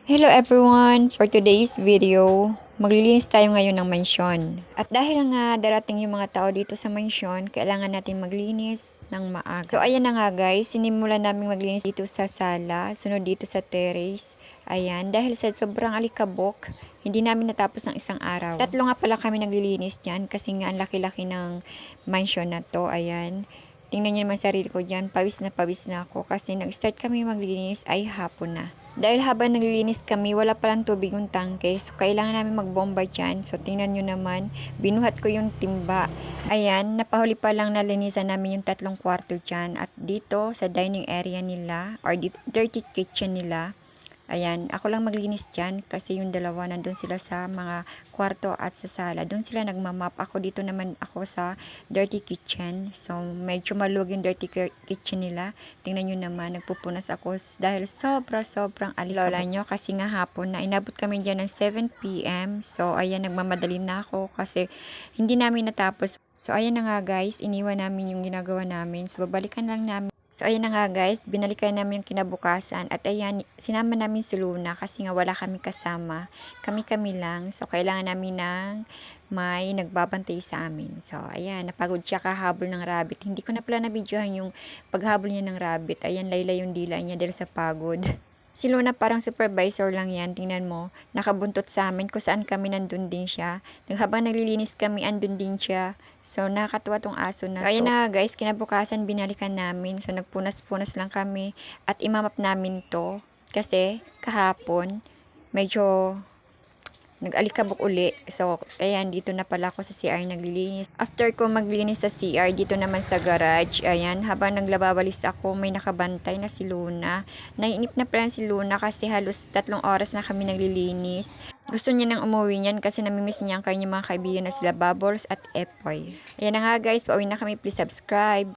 Hello everyone! For today's video, maglilinis tayo ngayon ng mansyon. At dahil nga darating yung mga tao dito sa mansyon, kailangan natin maglinis ng maaga. So ayan na nga guys, sinimulan namin maglinis dito sa sala, sunod dito sa terrace. Ayan, dahil sa sobrang alikabok, hindi namin natapos ng isang araw. Tatlo nga pala kami naglilinis dyan kasi nga ang laki-laki ng mansyon na to. Ayan. Tingnan niyo naman sarili ko dyan, pawis na ako kasi nag-start kami maglinis ay hapon na. Dahil habang naglilinis kami, wala palang tubig yung tangke. So, kailangan namin magbomba dyan. So, tingnan nyo naman, binuhat ko yung timba. Ayan, napahuli pa lang nalinisan namin yung 3 kwarto dyan. At dito, sa dining area nila, or dirty kitchen nila, ayan, ako lang maglinis dyan kasi yung dalawa nandun sila sa mga kwarto at sa sala. Doon sila nagmamap. Ako dito naman ako sa dirty kitchen. So, medyo maluwag yung dirty kitchen nila. Tingnan nyo naman, nagpupunas ako dahil sobrang alikabok. Lola nyo kasi nga hapon na inabot kami dyan ng 7 p.m. So, ayan, nagmamadali na ako kasi hindi namin natapos. So, ayan na nga guys, iniwan namin yung ginagawa namin. So, babalikan lang namin. So, ayan na nga guys, binalikan namin yung kinabukasan at ayan, sinama namin si Luna kasi nga wala kami kasama. Kami-kami lang. So, kailangan namin ng may nagbabantay sa amin. So, ayan, napagod siya kahabol ng rabbit. Hindi ko na pala na-videohan yung paghabol niya ng rabbit. Ayan, laylay yung dila niya dahil sa pagod. Si Luna parang supervisor lang yan. Tingnan mo, nakabuntot sa amin kung saan kami nandun din siya. Habang naglilinis kami, andun din siya. So, nakakatuwa tong aso na to. So, ayun na guys, kinabukasan binalikan namin. So, nagpunas-punas lang kami at imamap namin to. Kasi, kahapon, medyo nag-alikabok uli. So, ayan, dito na pala ako sa CR naglilinis. After ko maglinis sa CR, dito naman sa garage, ayan, habang naglababalis ako, may nakabantay na si Luna. Naiinip na pala si Luna kasi halos 3 oras na kami naglilinis. Gusto niya nang umuwi niyan kasi namimiss niya ang kanyang mga kaibigan na sila Bubbles at Epoy. Ayan na nga guys, pauwi na kami. Please subscribe.